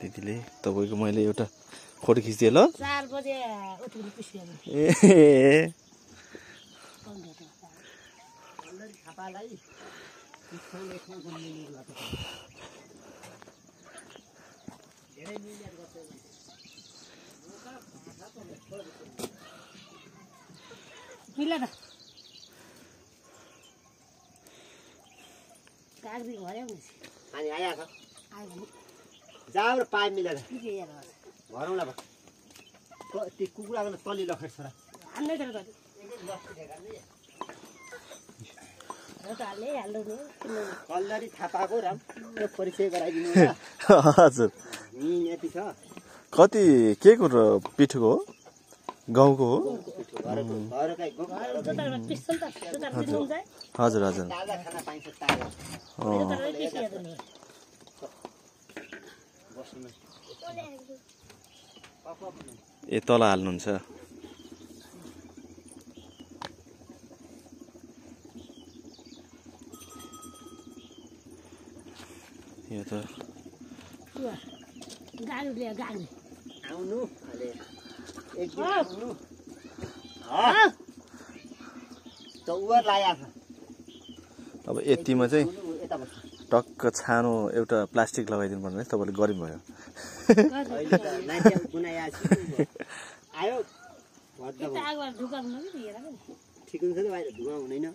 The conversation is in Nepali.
दिदीले तपाईँको मैले एउटा फोटो खिचिदिएँ ल 4 बजे उठ्नु पिस्यो ए मिला त कागजी भर्यो नि अनि आया छ आयो भने जाऊ र पाइ मिलेर के यार भरौँला बा ती कुकुराको तली लखेर छोरा हाल्नै तर त हाल्नै हाल्नु नि कल्लरी थापाको राम्रो परिचय गराइदिनु हजुर यति छ कति के को र पिठोको हो गाउँको हो घरकै पिस्छन् त सुतार दिनु हुन्छ हजुर हजुर ताजा खाना पाइन्छ ताजा तर पिसिएको नि ए तल हाल्नुहुन्छ यो त गाडी ल्यायो गाडी आउनु अहिले एक दिन आउनु चौवर लाया छ अब यतिमा चाहिँ यता बस्नु टक्क छानो एउटा प्लास्टिक लगाइदिनु पर्ने रहेछ तपाईँले गरिनु भयो अहिले त नाइटिया गुनाया आयो आगो ढुकाउनु नि हेर ठिक हुन्छ नि बाहिर धुवा हुँदैन